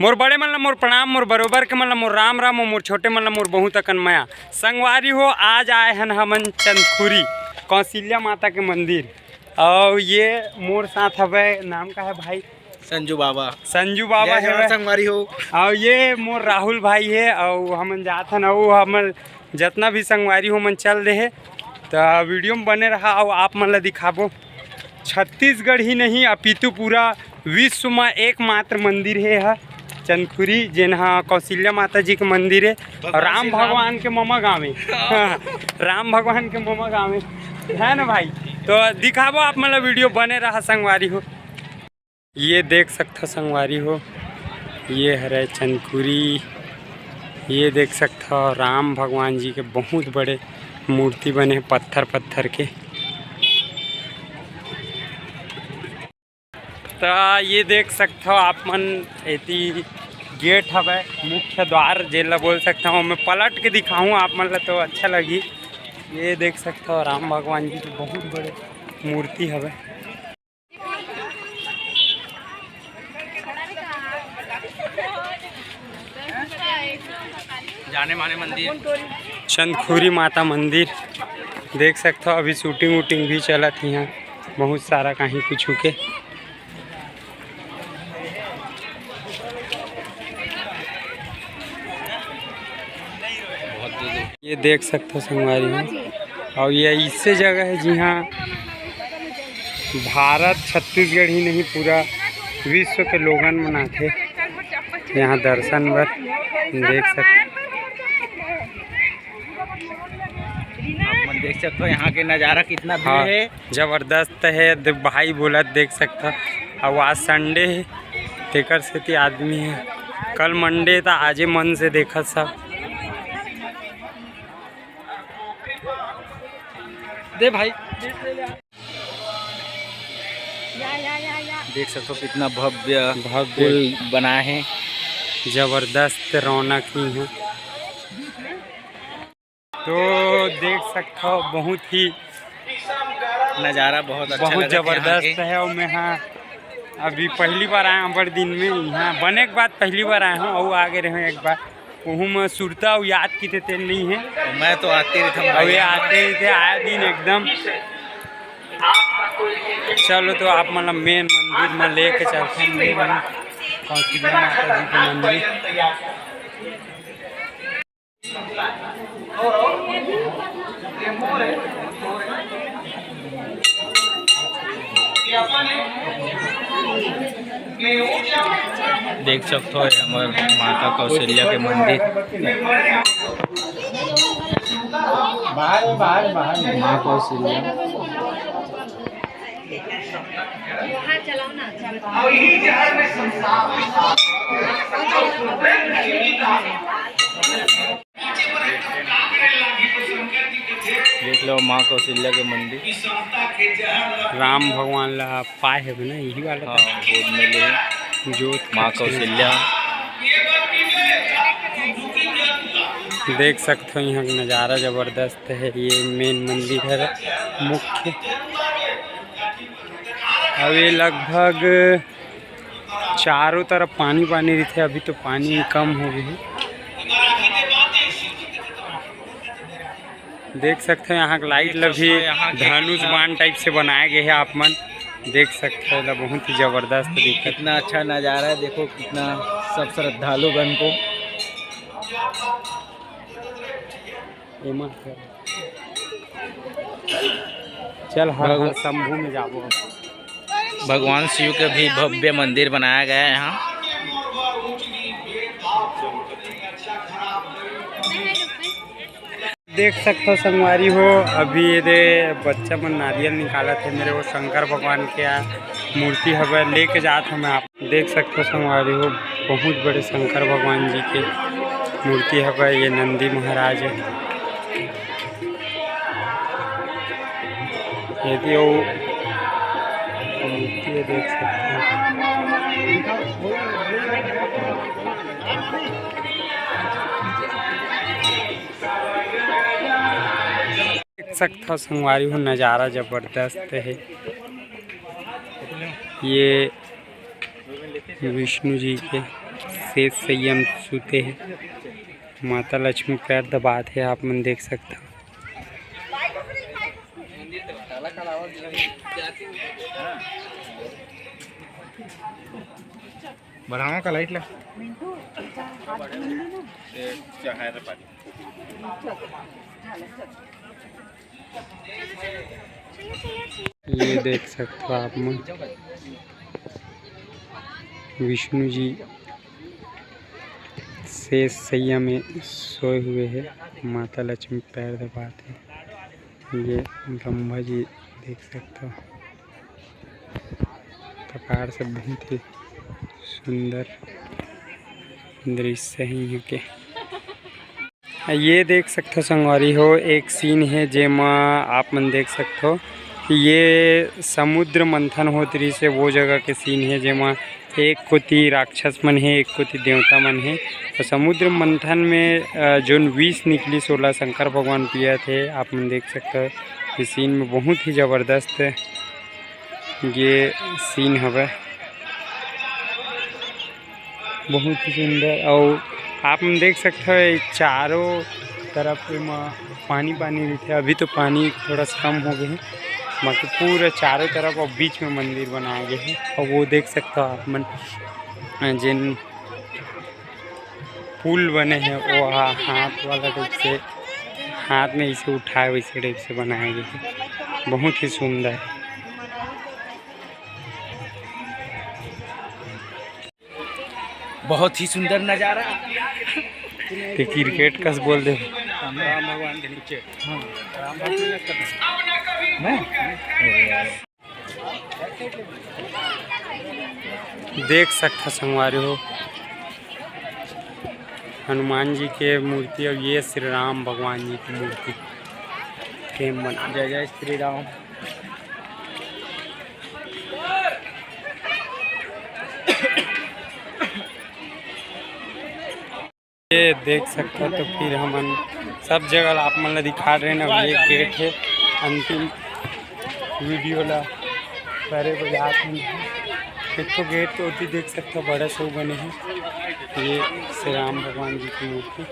मोर बड़े मन ला मोर प्रणाम, मोर बरोबर के मन ला मोर राम राम, और मोर छोटे मन ला मोर बहुत अकन माया। संगवारी हो, आज आए हन हमन चंदखुरी कौशल्या माता के मंदिर। और ये मोर साथ हवे, नाम का है भाई? संजू बाबा। संजू बाबा है संगवारी हो। और ये मोर राहुल भाई है। और हमन जात हन, और हमन जितना भी संगवारी हो मन चल रहे तो वीडियो में बने रहा। और आप मन ला दिखाबो, छत्तीसगढ़ ही नहीं अपितु पूरा विश्व में एकमात्र मंदिर है चंदखुरी, जेनहा कौशल्या माता जी के मंदिर है। और राम भगवान के ममा गाँव राम भगवान के ममा गाँव है ना भाई। तो दिखाबो आप मतलब वीडियो बने रहा संगवारी हो। ये देख सकते संगवारी हो, ये हरे चंदखुरी। ये देख सकते हो राम भगवान जी के बहुत बड़े मूर्ति बने पत्थर के। तो ये देख सकते हो आप मन, एती गेट हवे मुख्य द्वार जेला बोल सकता हूँ। मैं पलट के दिखाऊँ आप मन ला तो अच्छा लगी। ये देख सकते हो राम भगवान जी के बहुत बड़े मूर्ति हवे। जाने माने मंदिर चंदखुरी माता मंदिर देख सकते हो। अभी शूटिंग वूटिंग भी चलत ही यहाँ बहुत सारा कहीं कुछ के। ये देख सकते हो संगवारी में। और ये इससे जगह है जहाँ भारत छत्तीसगढ़ ही नहीं पूरा विश्व के लोगन मनाते यहाँ दर्शन बर। देख सकते देख सकते हो यहाँ के नज़ारा कितना भीड़ हाँ, है, जबरदस्त है भाई बोलत। देख सकता और आज संडे है तेकर से आदमी है। कल मंडे था, आजे मन से देखा सब। दे भाई देख सकते हो कितना भव्य बना है, जबरदस्त रौनक ही है। तो देख सकते हो बहुत ही नज़ारा बहुत अच्छा बहुत जबरदस्त है। और मैं हाँ अभी पहली बार आया हूँ बड़े दिन में यहाँ बने के बाद पहली बार आया हूँ। और आगे रहे एक बार वहू में सुरता और याद की थे नहीं है। और मैं तो आते ही था, और ये आते ही थे आए दिन एकदम। चलो तो आप मतलब मेन मंदिर में लेके चलते हैं, कौशल्या माता जी के मंदिर। देख सकते हो हमारे माता कौशल्या के मंदिर। माँ कौशल्या देख लो माँ कौशल्या के मंदिर। राम भगवान ला पाए है ना, यही वाला हाँ, गोद में ले जोत माँ कौशल्या। देख सकते हो यहाँ का नज़ारा ज़बरदस्त है। ये मेन मंदिर है मुख्य। अब ये लगभग चारों तरफ पानी रहते, अभी तो पानी कम हो गई। देख सकते हो यहाँ का लाइट भी धनुष बाण टाइप से बनाए गए हैं। आप मन देख सकते हो बहुत ही ज़बरदस्त दिखता। कितना अच्छा नज़ारा है, देखो कितना सब श्रद्धालुगण को। चल हर शंभू में जाबो। भगवान शिव के भी भव्य मंदिर बनाया गया है यहाँ। देख सकते हो संगवारी हो, अभी ये बच्चा मन नारियल निकाला थे मेरे वो शंकर भगवान के मूर्ति हवे लेके जात हमें। आप देख सकते हो संगवारी हो बहुत बड़े शंकर भगवान जी के मूर्ति हवे। ये नंदी महाराज है। यदि वो मूर्ति देख सकते हो संगवारी हो, नज़ारा ज़बरदस्त है। ये विष्णु जी के शेष संयम सूते हैं। माता लक्ष्मी पैर दबाते हैं, आप मन देख सकते हो। बढ़ावा का लाइट ला। ये देख सकते हो आप मन, विष्णु जी शेष सैया में सोए हुए हैं, माता लक्ष्मी पैर दबाते हैं। ये ब्रह्मा जी देख सकते हो, प्रकार से बहुत ही सुंदर दृश्य है यहाँ के। ये देख सकते हो संगवारी हो, एक सीन है जेमा आप मन देख सकते हो कि ये समुद्र मंथन होत रही से वो जगह के सीन है जेमा एक कोती राक्षस मन है, एक कोती देवता मन है। तो समुद्र मंथन में जो विष निकली 16 शंकर भगवान पिया थे, आप मन देख सकते हो। इस सीन में बहुत ही ज़बरदस्त ये सीन हवे, बहुत ही सुंदर। और आप मन देख सकते हो चारों तरफ में पानी पानी रहते। अभी तो पानी थोड़ा सा कम हो गया है, बाकी पूरे चारों तरफ और बीच में मंदिर बनाया गया है। और वो देख सकते हो आप मन, जिन पुल बने हैं वो हाथ वाला टाइप से, हाथ में इसे उठाए वैसे टाइप से बनाया गया है, बहुत ही सुंदर। बहुत ही सुंदर नज़ारा। तो क्रिकेट कस बोल दे राम भगवान के नीचे। देख सकते संगवारी हो, हनुमान जी के मूर्ति और ये श्री राम भगवान जी की मूर्ति के बना। जय जय श्री राम। ये देख सकते हो। तो फिर हम सब जगह आप मन दिखा रहे हैं ना, ये गेट है अंतिम वीडियो ला करे बजात हैं। एक तो गेट तो होती देख सकते हो, बड़ा सो बने हैं। ये श्री राम भगवान जी की मूर्ति।